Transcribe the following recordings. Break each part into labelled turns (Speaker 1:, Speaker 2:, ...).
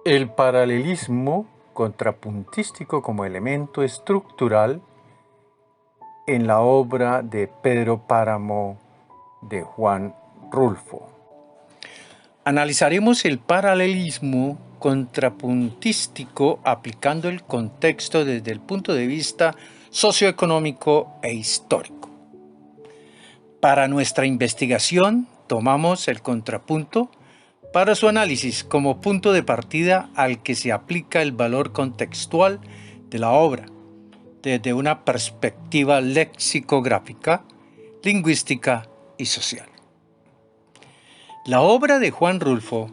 Speaker 1: El paralelismo contrapuntístico como elemento estructural en la obra de Pedro Páramo de Juan Rulfo. Analizaremos el paralelismo contrapuntístico aplicando el contexto desde el punto de vista socioeconómico e histórico. Para nuestra investigación tomamos el contrapunto para su análisis como punto de partida al que se aplica el valor contextual de la obra, desde una perspectiva lexicográfica, lingüística y social. La obra de Juan Rulfo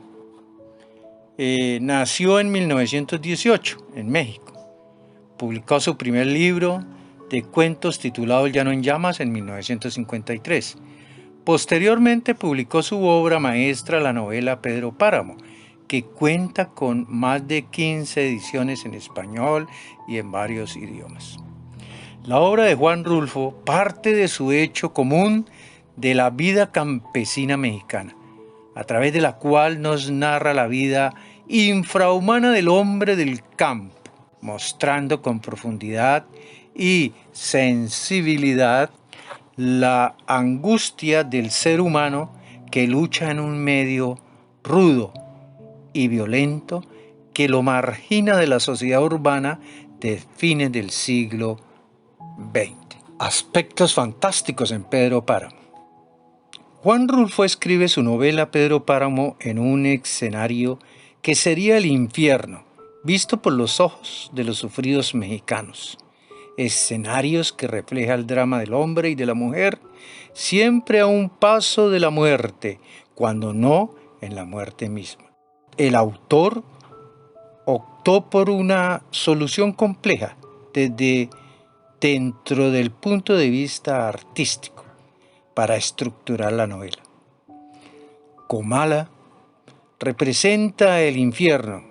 Speaker 1: nació en 1918 en México. Publicó su primer libro de cuentos titulado El llano en llamas en 1953. Posteriormente publicó su obra maestra, la novela Pedro Páramo, que cuenta con más de 15 ediciones en español y en varios idiomas. La obra de Juan Rulfo parte de su hecho común de la vida campesina mexicana, a través de la cual nos narra la vida infrahumana del hombre del campo, mostrando con profundidad y sensibilidad la angustia del ser humano que lucha en un medio rudo y violento que lo margina de la sociedad urbana de fines del siglo XX. Aspectos fantásticos en Pedro Páramo. Juan Rulfo escribe su novela Pedro Páramo en un escenario que sería el infierno, visto por los ojos de los sufridos mexicanos. Escenarios que refleja el drama del hombre y de la mujer, siempre a un paso de la muerte, cuando no en la muerte misma. El autor optó por una solución compleja desde dentro del punto de vista artístico para estructurar la novela. Comala representa el infierno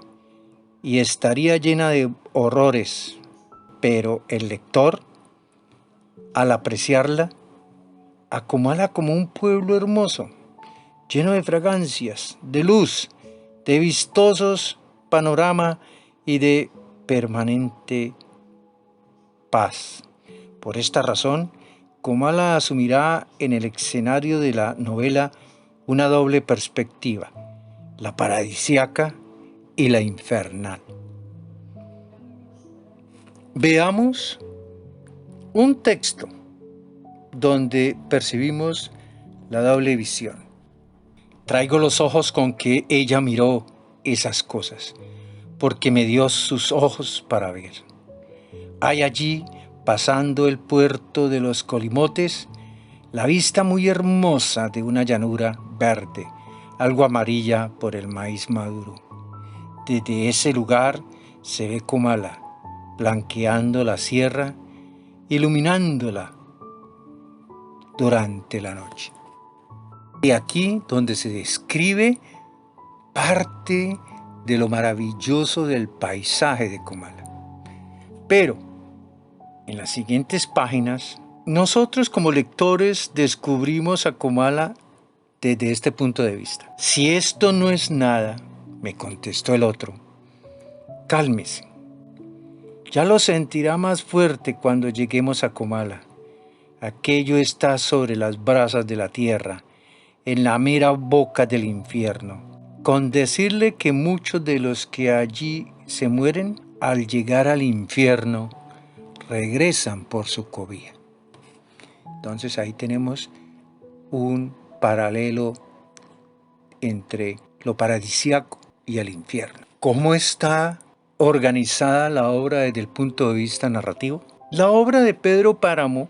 Speaker 1: y estaría llena de horrores, pero el lector, al apreciarla, a Comala como un pueblo hermoso, lleno de fragancias, de luz, de vistosos panorama y de permanente paz. Por esta razón, Comala asumirá en el escenario de la novela una doble perspectiva, la paradisíaca y la infernal. Veamos un texto donde percibimos la doble visión. Traigo los ojos con que ella miró esas cosas, porque me dio sus ojos para ver. Hay allí, pasando el puerto de los Colimotes, la vista muy hermosa de una llanura verde, algo amarilla por el maíz maduro. Desde ese lugar se ve Comala, blanqueando la sierra, iluminándola durante la noche. Y aquí donde se describe parte de lo maravilloso del paisaje de Comala. Pero en las siguientes páginas, nosotros como lectores descubrimos a Comala desde este punto de vista. Si esto no es nada, me contestó el otro, cálmese. Ya lo sentirá más fuerte cuando lleguemos a Comala. Aquello está sobre las brasas de la tierra, en la mera boca del infierno. Con decirle que muchos de los que allí se mueren, al llegar al infierno, regresan por su cobija. Entonces ahí tenemos un paralelo entre lo paradisíaco y el infierno. ¿Cómo está organizada la obra desde el punto de vista narrativo? La obra de Pedro Páramo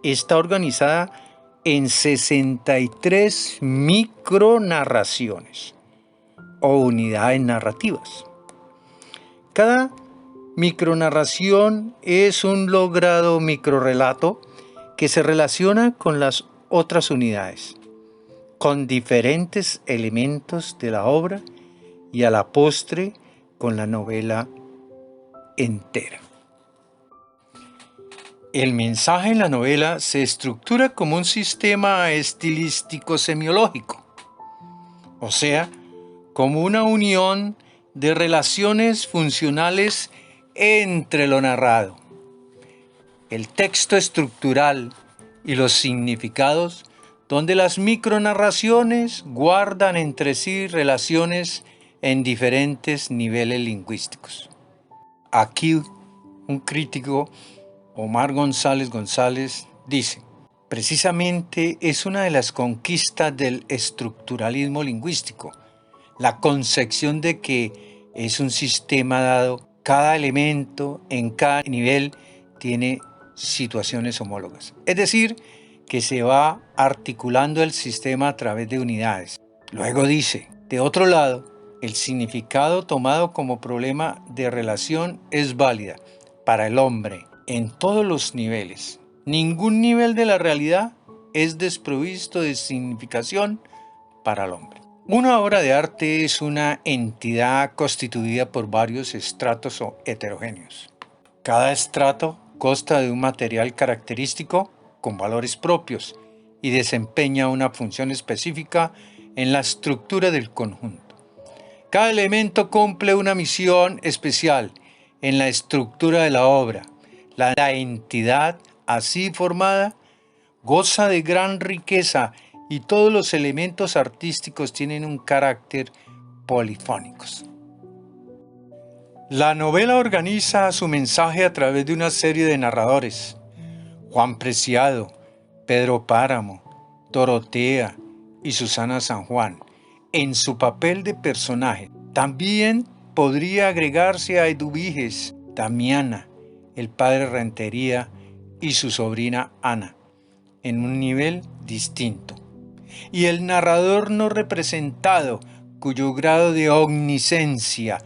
Speaker 1: está organizada en 63 micronarraciones o unidades narrativas. Cada micronarración es un logrado microrrelato que se relaciona con las otras unidades, con diferentes elementos de la obra y a la postre con la novela entera. El mensaje en la novela se estructura como un sistema estilístico semiológico, o sea, como una unión de relaciones funcionales entre lo narrado. El texto estructural y los significados, donde las micronarraciones guardan entre sí relaciones en diferentes niveles lingüísticos. Aquí un crítico, Omar González, dice: precisamente es una de las conquistas del estructuralismo lingüístico, la concepción de que es un sistema dado, cada elemento en cada nivel tiene situaciones homólogas. Es decir, que se va articulando el sistema a través de unidades. Luego dice: de otro lado, el significado tomado como problema de relación es válida para el hombre en todos los niveles. Ningún nivel de la realidad es desprovisto de significación para el hombre. Una obra de arte es una entidad constituida por varios estratos heterogéneos. Cada estrato consta de un material característico con valores propios y desempeña una función específica en la estructura del conjunto. Cada elemento cumple una misión especial en la estructura de la obra. La entidad así formada goza de gran riqueza y todos los elementos artísticos tienen un carácter polifónico. La novela organiza su mensaje a través de una serie de narradores: Juan Preciado, Pedro Páramo, Dorotea y Susana San Juan, en su papel de personaje. También podría agregarse a Eduviges, Damiana, el padre Rentería y su sobrina Ana, en un nivel distinto. Y el narrador no representado, cuyo grado de omnisciencia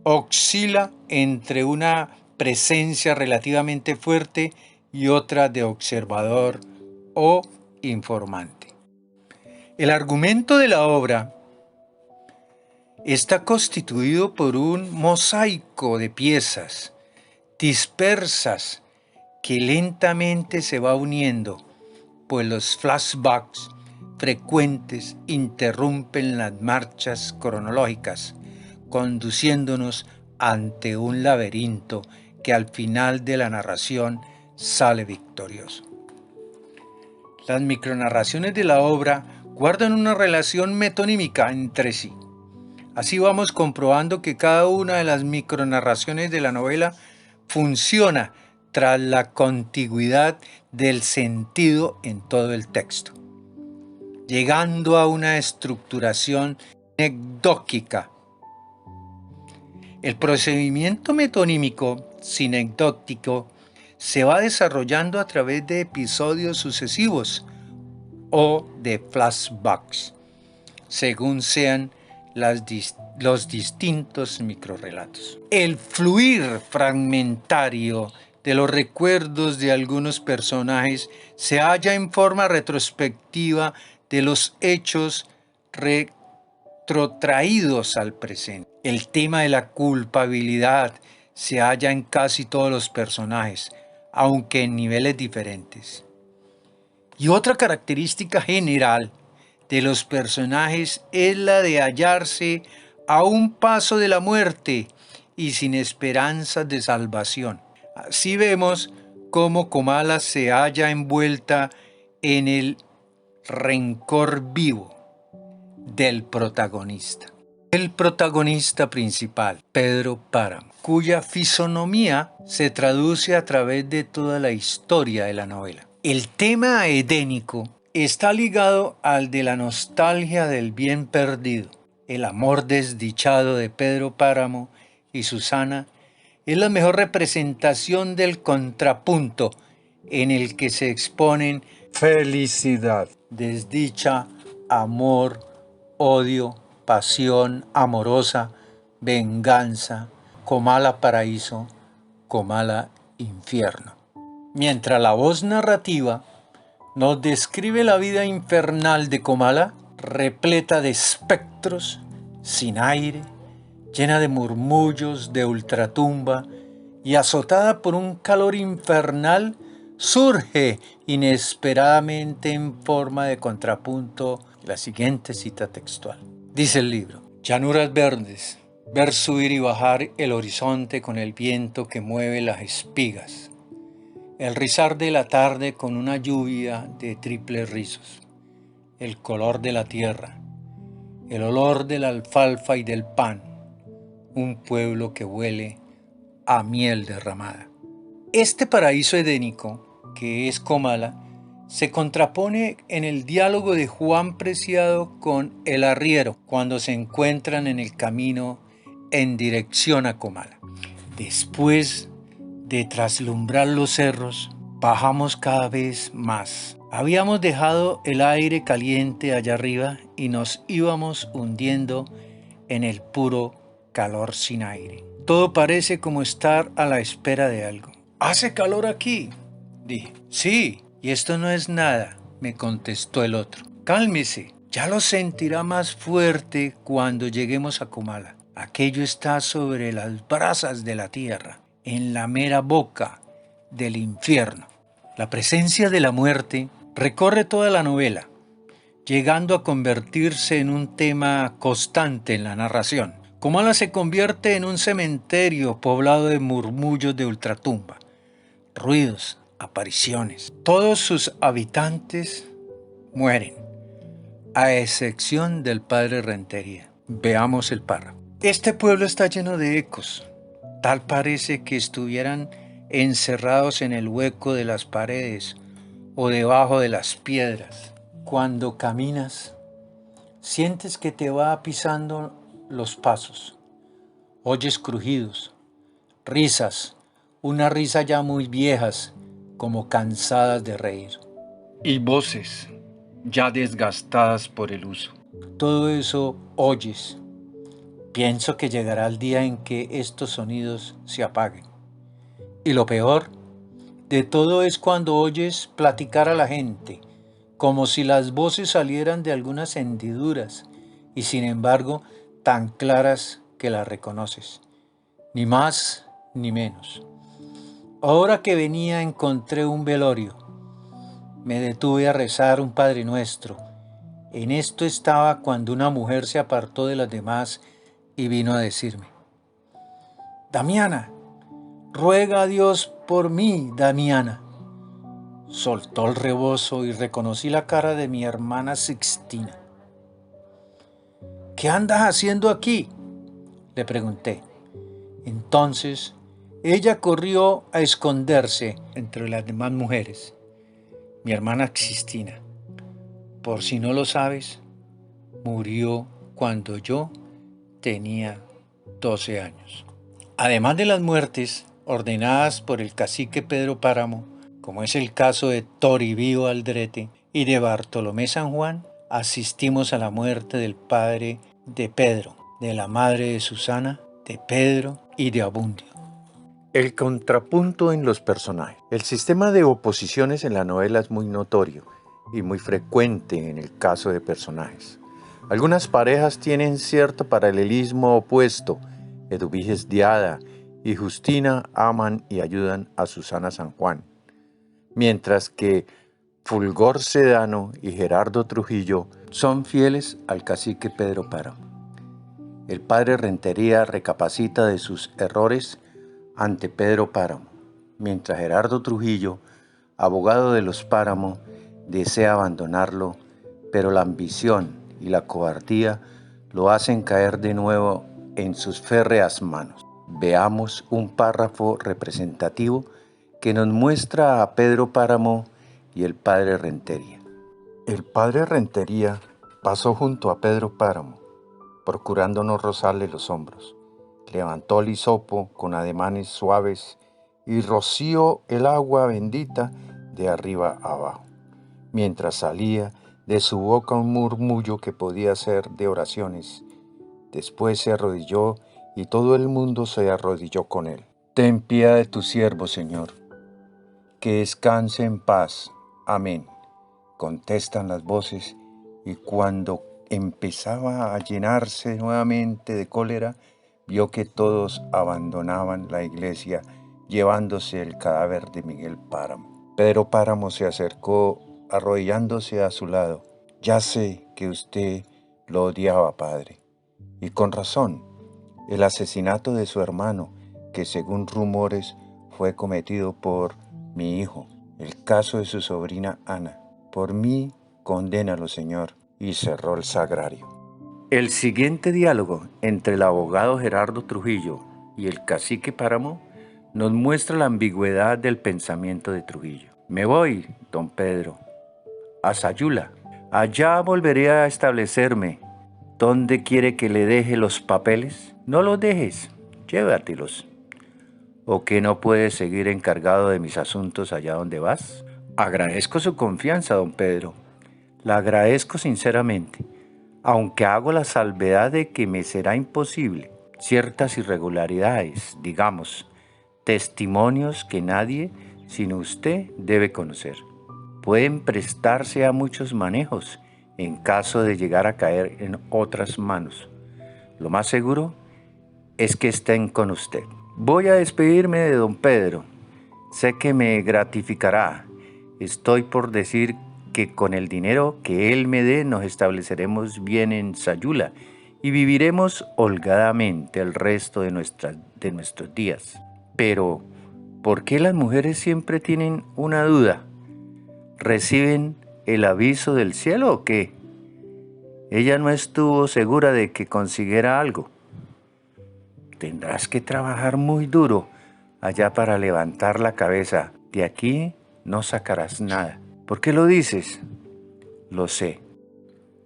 Speaker 1: oscila entre una presencia relativamente fuerte y otra de observador o informante. El argumento de la obra está constituido por un mosaico de piezas dispersas que lentamente se va uniendo, pues los flashbacks frecuentes interrumpen las marchas cronológicas, conduciéndonos ante un laberinto que al final de la narración sale victorioso. Las micronarraciones de la obra guardan una relación metonímica entre sí. Así vamos comprobando que cada una de las micronarraciones de la novela funciona tras la contigüidad del sentido en todo el texto, llegando a una estructuración sinecdóquica. El procedimiento metonímico sinecdótico se va desarrollando a través de episodios sucesivos o de flashbacks, según sean los distintos microrrelatos. El fluir fragmentario de los recuerdos de algunos personajes se halla en forma retrospectiva de los hechos retrotraídos al presente. El tema de la culpabilidad se halla en casi todos los personajes, aunque en niveles diferentes. Y otra característica general de los personajes es la de hallarse a un paso de la muerte y sin esperanzas de salvación. Así vemos cómo Comala se halla envuelta en el rencor vivo del protagonista. El protagonista principal, Pedro Páramo, cuya fisonomía se traduce a través de toda la historia de la novela. El tema edénico está ligado al de la nostalgia del bien perdido. El amor desdichado de Pedro Páramo y Susana es la mejor representación del contrapunto en el que se exponen felicidad, desdicha, amor, odio, pasión amorosa, venganza, Comala paraíso, Comala infierno. Mientras la voz narrativa nos describe la vida infernal de Comala, repleta de espectros, sin aire, llena de murmullos de ultratumba y azotada por un calor infernal, surge inesperadamente en forma de contrapunto la siguiente cita textual. Dice el libro: llanuras verdes, ver subir y bajar el horizonte con el viento que mueve las espigas, el rizar de la tarde con una lluvia de triples rizos, el color de la tierra, el olor de la alfalfa y del pan, un pueblo que huele a miel derramada. Este paraíso edénico, que es Comala, se contrapone en el diálogo de Juan Preciado con el arriero cuando se encuentran en el camino en dirección a Comala. Después de traslumbrar los cerros, bajamos cada vez más. Habíamos dejado el aire caliente allá arriba y nos íbamos hundiendo en el puro calor sin aire. Todo parece como estar a la espera de algo. ¿Hace calor aquí?, dije. Sí, y esto no es nada, me contestó el otro. Cálmese, ya lo sentirá más fuerte cuando lleguemos a Comala. Aquello está sobre las brasas de la tierra, en la mera boca del infierno. La presencia de la muerte recorre toda la novela, llegando a convertirse en un tema constante en la narración. Comala se convierte en un cementerio poblado de murmullos de ultratumba, ruidos, apariciones. Todos sus habitantes mueren, a excepción del padre Rentería. Veamos el párrafo. Este pueblo está lleno de ecos. Tal parece que estuvieran encerrados en el hueco de las paredes o debajo de las piedras. Cuando caminas, sientes que te va pisando los pasos. Oyes crujidos, risas, una risa ya muy viejas, como cansadas de reír. Y voces, ya desgastadas por el uso. Todo eso oyes. Pienso que llegará el día en que estos sonidos se apaguen. Y lo peor de todo es cuando oyes platicar a la gente, como si las voces salieran de algunas hendiduras, y sin embargo tan claras que las reconoces. Ni más ni menos. Ahora que venía encontré un velorio. Me detuve a rezar un Padre Nuestro. En esto estaba cuando una mujer se apartó de las demás y vino a decirme: Damiana, ruega a Dios por mí, Damiana. Soltó el rebozo y reconocí la cara de mi hermana Sixtina. ¿Qué andas haciendo aquí?, le pregunté. Entonces ella corrió a esconderse entre las demás mujeres. Mi hermana Sixtina, por si no lo sabes, murió cuando yo tenía 12 años. Además de las muertes ordenadas por el cacique Pedro Páramo, como es el caso de Toribio Aldrete y de Bartolomé San Juan, asistimos a la muerte del padre de Pedro, de la madre de Susana, de Pedro y de Abundio. El contrapunto en los personajes. El sistema de oposiciones en la novela es muy notorio y muy frecuente en el caso de personajes. Algunas parejas tienen cierto paralelismo opuesto. Eduviges Diada y Justina aman y ayudan a Susana San Juan, mientras que Fulgor Sedano y Gerardo Trujillo son fieles al cacique Pedro Páramo. El padre Rentería recapacita de sus errores ante Pedro Páramo, mientras Gerardo Trujillo, abogado de los Páramo, desea abandonarlo, pero la ambición y la cobardía lo hacen caer de nuevo en sus férreas manos. Veamos un párrafo representativo que nos muestra a Pedro Páramo y el padre Rentería. El padre Rentería pasó junto a Pedro Páramo, procurando no rozarle los hombros. Levantó el hisopo con ademanes suaves y roció el agua bendita de arriba abajo, mientras salía de su boca un murmullo que podía ser de oraciones. Después se arrodilló y todo el mundo se arrodilló con él. Ten piedad de tu siervo, Señor, que descanse en paz. Amén, contestan las voces, y cuando empezaba a llenarse nuevamente de cólera, vio que todos abandonaban la iglesia llevándose el cadáver de Miguel Páramo. Pedro Páramo se acercó arrodillándose a su lado. Ya sé que usted lo odiaba, padre, y con razón.
Speaker 2: el asesinato de su hermano, que según rumores fue cometido por mi hijo, el caso de su sobrina Ana. Por mí, condénalo, Señor. Y cerró el sagrario. El siguiente diálogo entre el abogado Gerardo Trujillo y el cacique Páramo nos muestra la ambigüedad del pensamiento de Trujillo. Me voy, don Pedro, a Sayula. Allá volveré a establecerme. ¿Dónde quiere que le deje los papeles? No los dejes, llévatelos. ¿O que no puedes seguir encargado de mis asuntos allá donde vas? Agradezco su confianza, don Pedro. La agradezco sinceramente, aunque hago la salvedad de que me será imposible ciertas irregularidades, digamos, testimonios que nadie, sino usted, debe conocer. Pueden prestarse a muchos manejos en caso de llegar a caer en otras manos. Lo más seguro es que estén con usted. Voy a despedirme de don Pedro. Sé que me gratificará. Estoy por decir que con el dinero que él me dé nos estableceremos bien en Sayula y viviremos holgadamente el resto de nuestros días. Pero, ¿por qué las mujeres siempre tienen una duda? ¿Reciben el aviso del cielo o qué? Ella no estuvo segura de que consiguiera algo. Tendrás que trabajar muy duro allá para levantar la cabeza. De aquí no sacarás nada. ¿Por qué lo dices? Lo sé.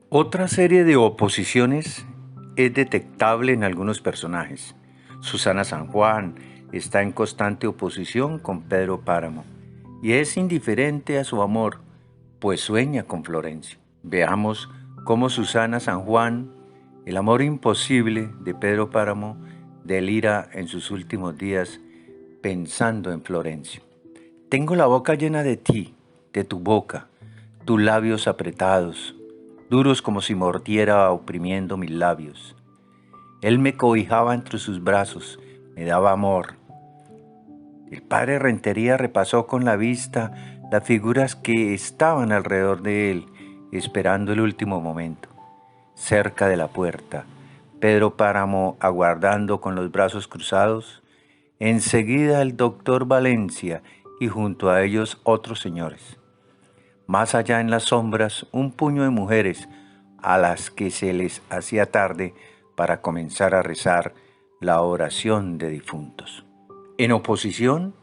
Speaker 2: Otra serie de oposiciones es detectable en algunos personajes. Susana San Juan está en constante oposición con Pedro Páramo y es indiferente a su amor, pues sueña con Florencio. Veamos cómo Susana San Juan, el amor imposible de Pedro Páramo, delira en sus últimos días pensando en Florencio. Tengo la boca llena de ti, de tu boca, tus labios apretados, duros como si mordiera oprimiendo mis labios. Él me cobijaba entre sus brazos, me daba amor. El padre Rentería repasó con la vista las figuras que estaban alrededor de él, esperando el último momento. Cerca de la puerta, Pedro Páramo aguardando con los brazos cruzados, enseguida el doctor Valencia y junto a ellos otros señores. Más allá en las sombras, un puño de mujeres a las que se les hacía tarde para comenzar a rezar la oración de difuntos. En oposición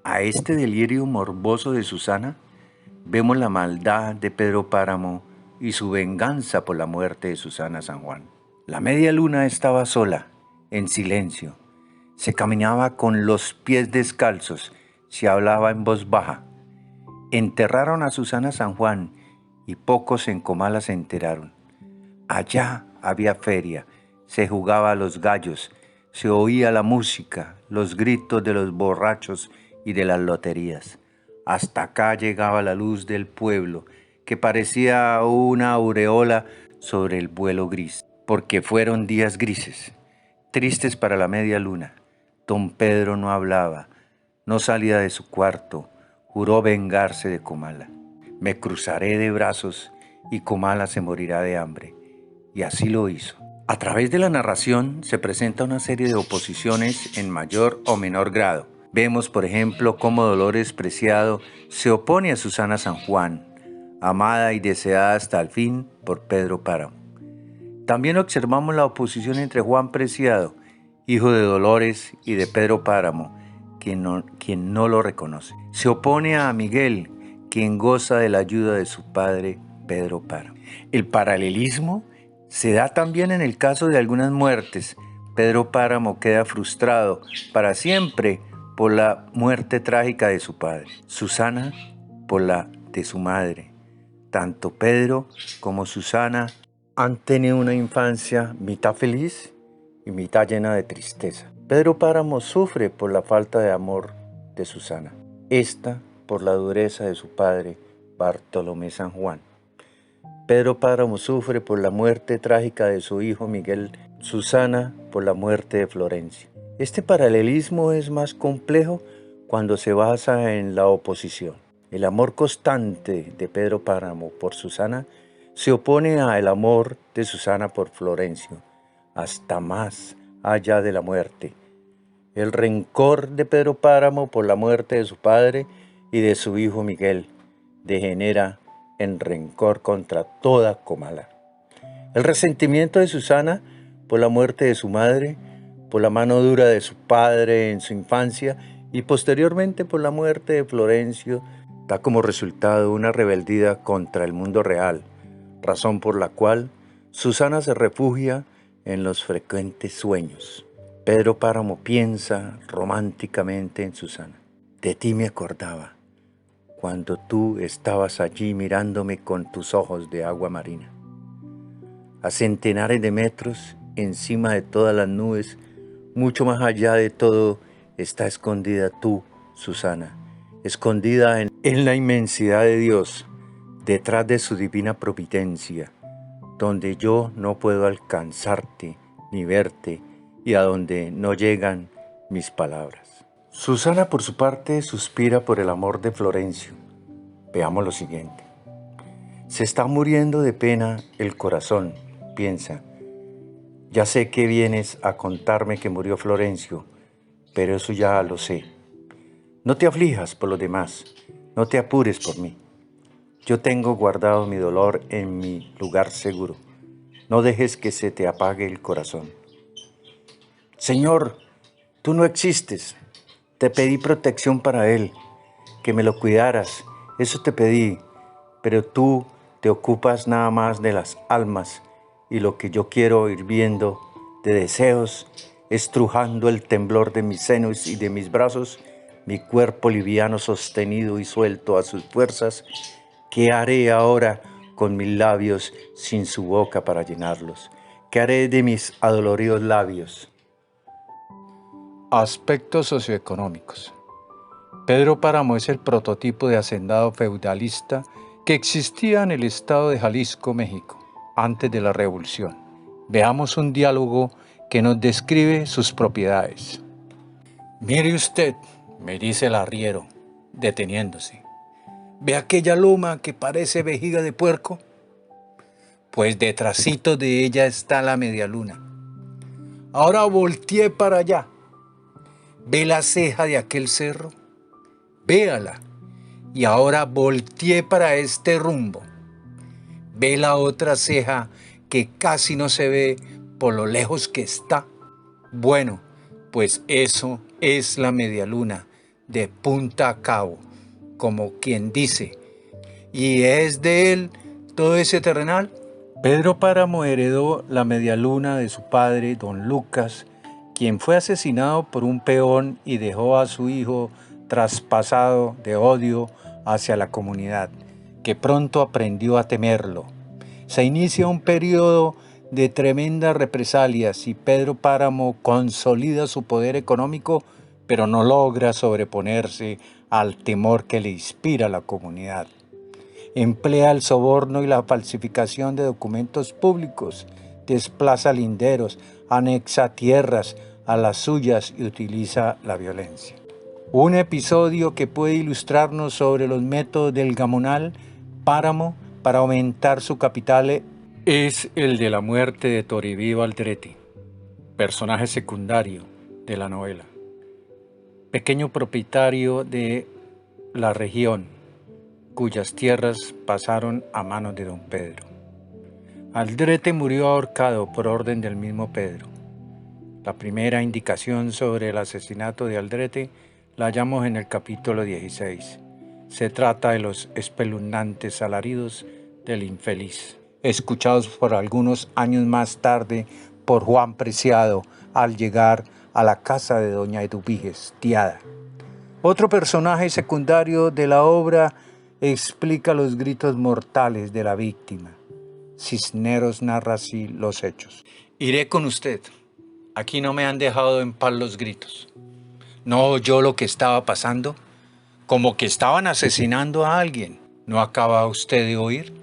Speaker 2: a este delirio morboso de Susana, vemos la maldad de Pedro Páramo y su venganza por la muerte de Susana San Juan. La media luna estaba sola, en silencio. Se caminaba con los pies descalzos, se hablaba en voz baja. Enterraron a Susana San Juan y pocos en Comala se enteraron. Allá había feria, se jugaba a los gallos, se oía la música, los gritos de los borrachos y de las loterías. Hasta acá llegaba la luz del pueblo, que parecía una aureola sobre el vuelo gris, porque fueron días grises, tristes para la media luna. Don Pedro no hablaba, no salía de su cuarto, juró vengarse de Comala. Me cruzaré de brazos y Comala se morirá de hambre. Y así lo hizo. A través de la narración se presenta una serie de oposiciones en mayor o menor grado. Vemos, por ejemplo, cómo Dolores Preciado se opone a Susana San Juan, amada y deseada hasta el fin por Pedro Páramo. También observamos la oposición entre Juan Preciado, hijo de Dolores, y de Pedro Páramo, quien no lo reconoce. Se opone a Miguel, quien goza de la ayuda de su padre Pedro Páramo. El paralelismo se da también en el caso de algunas muertes. Pedro Páramo queda frustrado para siempre por la muerte trágica de su padre. Susana por la de su madre. Tanto Pedro como Susana han tenido una infancia mitad feliz y mitad llena de tristeza. Pedro Páramo sufre por la falta de amor de Susana. Esta por la dureza de su padre Bartolomé San Juan. Pedro Páramo sufre por la muerte trágica de su hijo Miguel, Susana por la muerte de Florencio. Este paralelismo es más complejo cuando se basa en la oposición. El amor constante de Pedro Páramo por Susana se opone al amor de Susana por Florencio, hasta más allá de la muerte. El rencor de Pedro Páramo por la muerte de su padre y de su hijo Miguel degenera en rencor contra toda Comala. El resentimiento de Susana por la muerte de su madre, por la mano dura de su padre en su infancia y posteriormente por la muerte de Florencio, da como resultado una rebeldía contra el mundo real, razón por la cual Susana se refugia en los frecuentes sueños. Pedro Páramo piensa románticamente en Susana. De ti me acordaba, cuando tú estabas allí mirándome con tus ojos de agua marina. A centenares de metros, encima de todas las nubes, mucho más allá de todo, está escondida tú, Susana, escondida en la inmensidad de Dios, detrás de su divina providencia, donde yo no puedo alcanzarte ni verte y a donde no llegan mis palabras. Susana, por su parte, suspira por el amor de Florencio. Veamos lo siguiente. Se está muriendo de pena el corazón, piensa. Ya sé que vienes a contarme que murió Florencio, pero eso ya lo sé. No te aflijas por los demás, no te apures por mí. Yo tengo guardado mi dolor en mi lugar seguro. No dejes que se te apague el corazón. Señor, tú no existes. Te pedí protección para él, que me lo cuidaras. Eso te pedí, pero tú te ocupas nada más de las almas y lo que yo quiero ir viendo de deseos, estrujando el temblor de mis senos y de mis brazos, mi cuerpo liviano sostenido y suelto a sus fuerzas. ¿Qué haré ahora con mis labios sin su boca para llenarlos? ¿Qué haré de mis adoloridos labios?
Speaker 1: Aspectos socioeconómicos. Pedro Páramo es el prototipo de hacendado feudalista que existía en el estado de Jalisco, México, antes de la Revolución. Veamos un diálogo que nos describe sus propiedades. Mire usted, me dice el arriero, deteniéndose. ¿Ve aquella loma que parece vejiga de puerco? Pues detrásito de ella está la medialuna. Ahora volteé para allá. ¿Ve la ceja de aquel cerro? Véala. Y ahora volteé para este rumbo. ¿Ve la otra ceja que casi no se ve por lo lejos que está? Bueno, pues eso es la medialuna, de punta a cabo, como quien dice. ¿Y es de él todo ese terrenal? Pedro Páramo heredó la medialuna de su padre, don Lucas, quien fue asesinado por un peón y dejó a su hijo traspasado de odio hacia la comunidad, que pronto aprendió a temerlo. Se inicia un periodo de tremendas represalias y Pedro Páramo consolida su poder económico, pero no logra sobreponerse al temor que le inspira la comunidad. Emplea el soborno y la falsificación de documentos públicos, desplaza linderos, anexa tierras a las suyas y utiliza la violencia. Un episodio que puede ilustrarnos sobre los métodos del gamonal Páramo para aumentar su capital es el de la muerte de Toribio Aldrete, personaje secundario de la novela. Pequeño propietario de la región, cuyas tierras pasaron a manos de don Pedro. Aldrete murió ahorcado por orden del mismo Pedro. La primera indicación sobre el asesinato de Aldrete la hallamos en el capítulo 16. Se trata de los espeluznantes alaridos del infeliz, escuchados por algunos años más tarde por Juan Preciado al llegar a la casa de doña Eduviges Tiada. Otro personaje secundario de la obra explica los gritos mortales de la víctima. Cisneros narra así los hechos. Iré con usted. Aquí no me han dejado en paz los gritos. ¿No oyó lo que estaba pasando? Como que estaban asesinando a alguien. ¿No acaba usted de oír?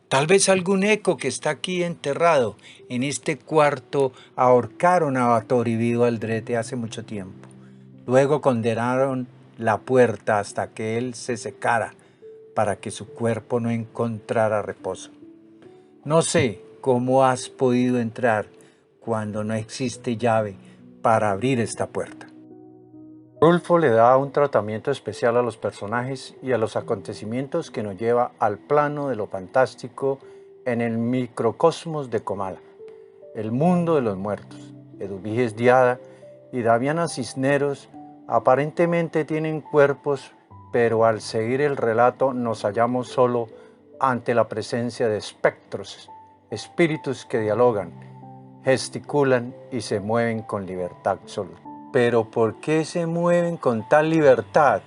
Speaker 1: Tal vez algún eco que está aquí enterrado. En este cuarto ahorcaron a Toribio Aldrete hace mucho tiempo. Luego condenaron la puerta hasta que él se secara para que su cuerpo no encontrara reposo. No sé cómo has podido entrar cuando no existe llave para abrir esta puerta. Rulfo le da un tratamiento especial a los personajes y a los acontecimientos que nos lleva al plano de lo fantástico en el microcosmos de Comala, el mundo de los muertos. Eduviges Diada y Daviana Cisneros aparentemente tienen cuerpos, pero al seguir el relato nos hallamos solo ante la presencia de espectros, espíritus que dialogan, gesticulan y se mueven con libertad absoluta. ¿Pero por qué se mueven con tal libertad?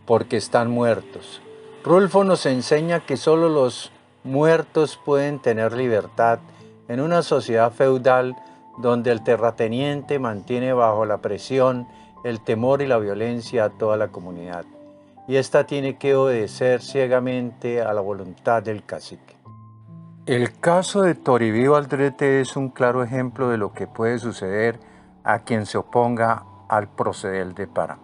Speaker 1: Porque están muertos. Rulfo nos enseña que solo los muertos pueden tener libertad en una sociedad feudal donde el terrateniente mantiene bajo la presión, el temor y la violencia a toda la comunidad, y ésta tiene que obedecer ciegamente a la voluntad del cacique. El caso de Toribio Aldrete es un claro ejemplo de lo que puede suceder a quien se oponga al proceder de Páramo.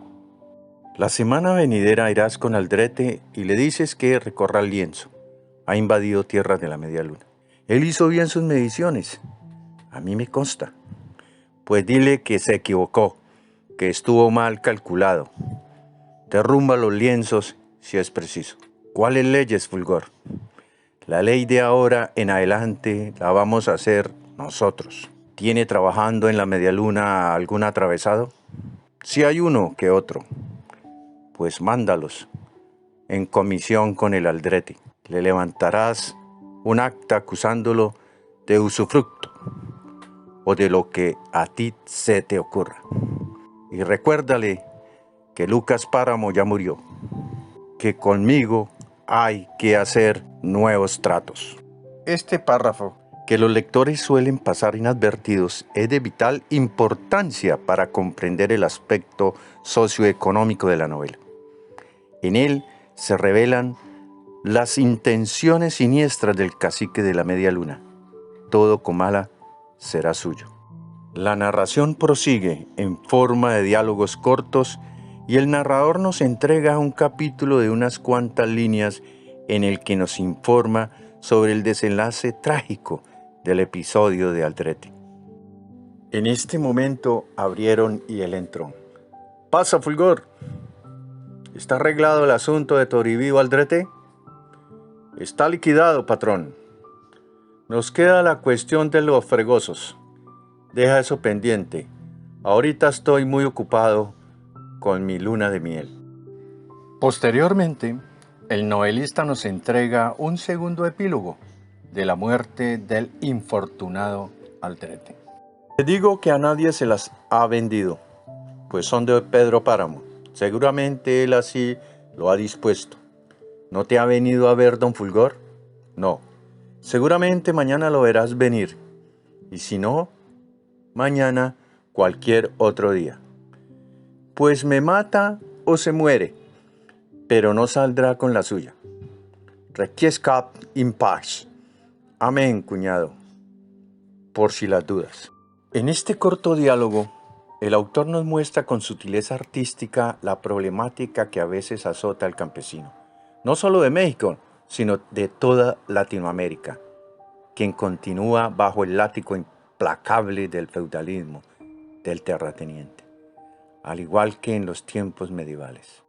Speaker 2: La semana venidera irás con Aldrete y le dices que recorra el lienzo. Ha invadido tierras de la media luna. Él hizo bien sus mediciones. A mí me consta. Pues dile que se equivocó, que estuvo mal calculado. Derrumba los lienzos si es preciso. ¿Cuáles leyes, Fulgor? La ley de ahora en adelante la vamos a hacer nosotros. ¿Tiene trabajando en la media luna algún atravesado? Si hay uno que otro, pues mándalos en comisión con el Aldrete. Le levantarás un acta acusándolo de usufructo o de lo que a ti se te ocurra. Y recuérdale que Lucas Páramo ya murió, que conmigo hay que hacer nuevos tratos. Este párrafo, que los lectores suelen pasar inadvertidos, es de vital importancia para comprender el aspecto socioeconómico de la novela. En él se revelan las intenciones siniestras del cacique de la media luna. Todo Comala será suyo. La narración prosigue en forma de diálogos cortos y el narrador nos entrega un capítulo de unas cuantas líneas en el que nos informa sobre el desenlace trágico del episodio de Aldrete. En este momento abrieron y él entró. «Pasa, Fulgor. ¿Está arreglado el asunto de Toribio Aldrete?» «Está liquidado, patrón. Nos queda la cuestión de los fregosos. Deja eso pendiente. Ahorita estoy muy ocupado con mi luna de miel».
Speaker 1: Posteriormente, el novelista nos entrega un segundo epílogo de la muerte del infortunado Aldrete.
Speaker 2: Te digo que a nadie se las ha vendido, pues son de Pedro Páramo. Seguramente él así lo ha dispuesto. ¿No te ha venido a ver don Fulgor? No. Seguramente mañana lo verás venir. Y si no, mañana cualquier otro día. Pues me mata o se muere, pero no saldrá con la suya. Requiescat in pax. Amén, cuñado, por si las dudas. En este corto diálogo, el autor nos muestra con sutileza artística la problemática que a veces azota al campesino, no solo de México, sino de toda Latinoamérica, quien continúa bajo el látigo implacable del feudalismo, del terrateniente, al igual que en los tiempos medievales.